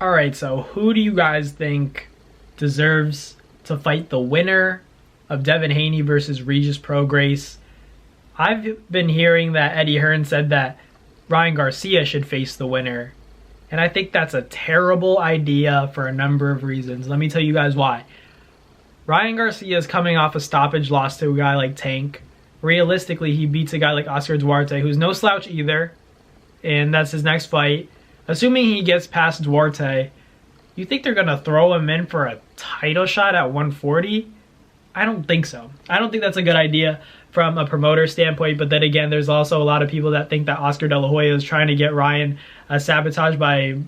All right, so who do you guys think deserves to fight the winner of Devin Haney versus Regis Prograis? I've been hearing that Eddie Hearn said that Ryan Garcia should face the winner, and I think that's a terrible idea for a number of reasons. Let me tell you guys why. Ryan Garcia is coming off a stoppage loss to a guy like Tank. Realistically, he beats a guy like Oscar Duarte, who's no slouch either, and that's his next fight. Assuming he gets past Duarte, you think they're going to throw him in for a title shot at 140? I don't think so. I don't think that's a good idea from a promoter standpoint, but then again, there's also a lot of people that think that Oscar De La Hoya is trying to get Ryan sabotaged by,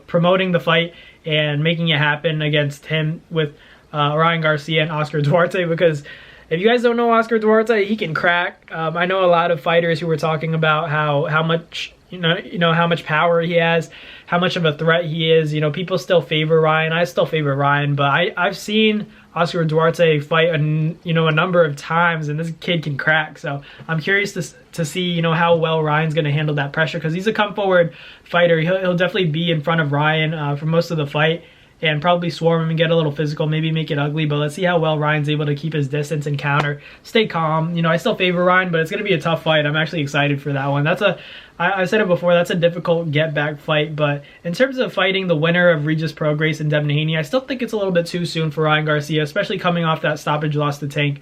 promoting the fight and making it happen against him with Ryan Garcia and Oscar Duarte, because if you guys don't know Oscar Duarte, he can crack. I know a lot of fighters who were talking about how much how much power he has, how much of a threat he is. People still favor Ryan. I still favor Ryan, but I've seen Oscar Duarte fight a number of times, and this kid can crack. So I'm curious to see how well Ryan's going to handle that pressure, because he's a come forward fighter. He'll definitely be in front of Ryan for most of the fight, and probably swarm him and get a little physical, maybe make it ugly. But let's see how well Ryan's able to keep his distance and counter, stay calm. I still favor Ryan, but it's going to be a tough fight. I'm actually excited for that one. I said it before, that's a difficult get-back fight. But in terms of fighting the winner of Regis Prograis and Devin Haney, I still think it's a little bit too soon for Ryan Garcia, especially coming off that stoppage loss to Tank.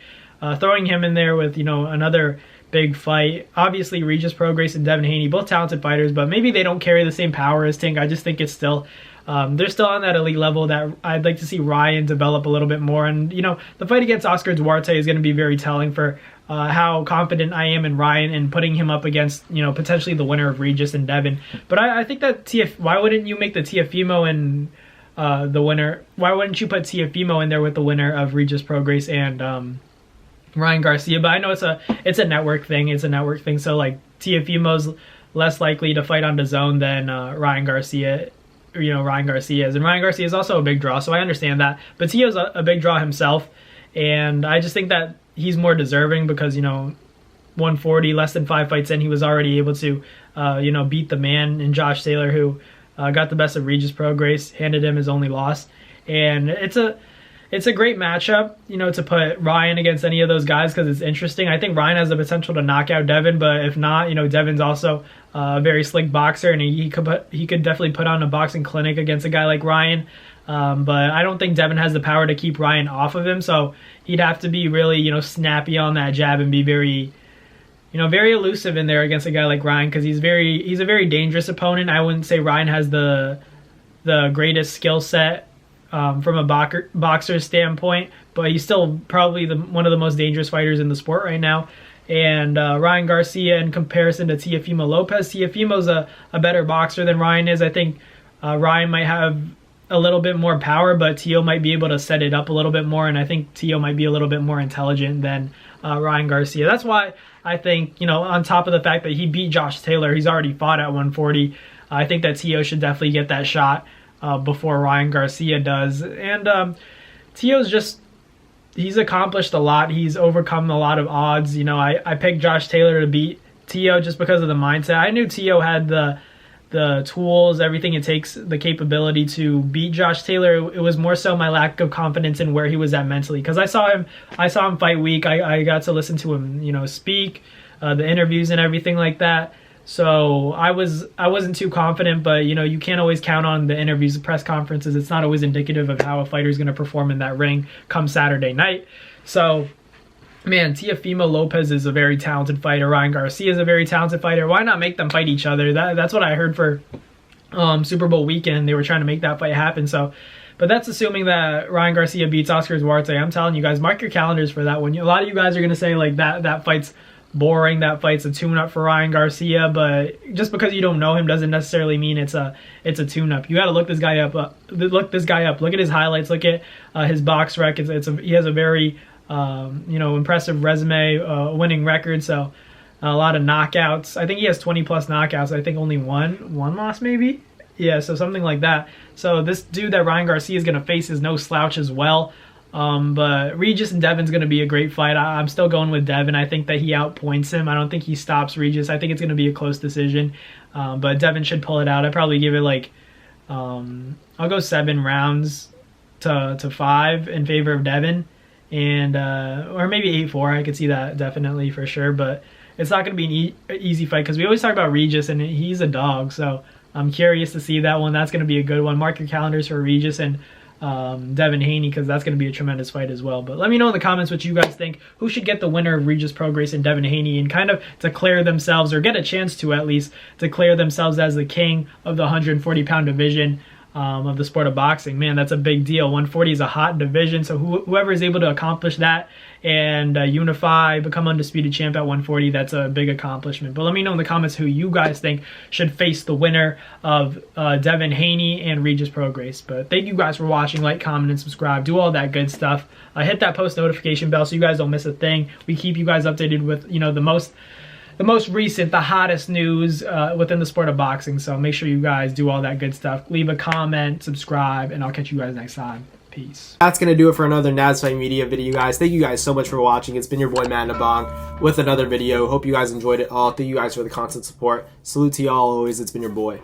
Throwing him in there with, another big fight. Obviously, Regis Prograis and Devin Haney, both talented fighters, but maybe they don't carry the same power as Tank. I just think it's still... they're still on that elite level that I'd like to see Ryan develop a little bit more. And, the fight against Oscar Duarte is going to be very telling for how confident I am in Ryan and putting him up against, potentially the winner of Regis and Devin. But I think that why wouldn't you make the Tiafimo and the winner? Why wouldn't you put Tiafimo in there with the winner of Regis Prograis and Ryan Garcia? But I know it's a network thing. It's a network thing. So like Tiafimo's less likely to fight on DAZN than Ryan Garcia. Ryan Garcia is. And Ryan Garcia is also a big draw, so I understand that. But Tio's a big draw himself, and I just think that he's more deserving because, 140, less than 5 fights in, he was already able to, beat the man in Josh Taylor, who got the best of Regis Prograis, handed him his only loss. And it's a great matchup, to put Ryan against any of those guys because it's interesting. I think Ryan has the potential to knock out Devin, but if not, Devin's also a very slick boxer, and he could definitely put on a boxing clinic against a guy like Ryan. But I don't think Devin has the power to keep Ryan off of him, so he'd have to be really, snappy on that jab and be very, very elusive in there against a guy like Ryan, because he's a very dangerous opponent. I wouldn't say Ryan has the greatest skill set from a boxer standpoint, but he's still probably one of the most dangerous fighters in the sport right now. And Ryan Garcia, in comparison to Teofimo Lopez, Teofimo's a better boxer than Ryan is. I think Ryan might have a little bit more power, but Teo might be able to set it up a little bit more, and I think Teo might be a little bit more intelligent than Ryan Garcia. That's why I think, on top of the fact that he beat Josh Taylor, he's already fought at 140, I think that Teo should definitely get that shot before Ryan Garcia does. And Teo's he's accomplished a lot. He's overcome a lot of odds. I picked Josh Taylor to beat Teo just because of the mindset. I knew Teo had the tools, everything it takes, the capability to beat Josh Taylor. It was more so my lack of confidence in where he was at mentally, because I saw him fight week. I got to listen to him, speak, the interviews and everything like that. So I wasn't too confident, but you can't always count on the interviews, the press conferences. It's not always indicative of how a fighter is going to perform in that ring come Saturday night. So, man, Teofimo Lopez is a very talented fighter. Ryan Garcia is a very talented fighter. Why not make them fight each other? That's what I heard for Super Bowl weekend. They were trying to make that fight happen. So, but that's assuming that Ryan Garcia beats Oscar Duarte. I'm telling you guys, mark your calendars for that one. A lot of you guys are going to say like that fight's boring, that fight's a tune-up for Ryan Garcia, but just because you don't know him doesn't necessarily mean it's a tune-up. You got to look this guy up. Look at his highlights. Look at his box rec. He has a very impressive resume, winning record. So a lot of knockouts. I think he has 20 plus knockouts. I think only one loss maybe. Yeah, so something like that. So this dude that Ryan Garcia is going to face is no slouch as well. But Regis and Devin's going to be a great fight. I'm still going with Devin. I think that he outpoints him. I don't think he stops Regis. I think it's going to be a close decision. But Devin should pull it out. I'd probably give it like I'll go 7 rounds to 5 in favor of Devin, and or maybe 8-4. I could see that definitely for sure, but it's not going to be an easy fight because we always talk about Regis, and he's a dog. So I'm curious to see that one. That's going to be a good one. Mark your calendars for Regis and Devin Haney, because that's going to be a tremendous fight as well. But let me know in the comments what you guys think. Who should get the winner of Regis Prograis and Devin Haney, and kind of declare themselves, or get a chance to at least declare themselves as the king of the 140-pound division of the sport of boxing. Man, that's a big deal. 140 is a hot division, so whoever is able to accomplish that and unify, become undisputed champ at 140, that's a big accomplishment. But let me know in the comments who you guys think should face the winner of Devin Haney and Regis Prograis. But thank you guys for watching. Like, comment, and subscribe. Do all that good stuff. Hit that post notification bell so you guys don't miss a thing. We keep you guys updated with, you know, the most recent, the hottest news within the sport of boxing. So make sure you guys do all that good stuff. Leave a comment, subscribe, and I'll catch you guys next time. Peace. That's going to do it for another Naz Fight Media video, guys. Thank you guys so much for watching. It's been your boy, Matt Nabong, with another video. Hope you guys enjoyed it all. Thank you guys for the constant support. Salute to y'all always. It's been your boy.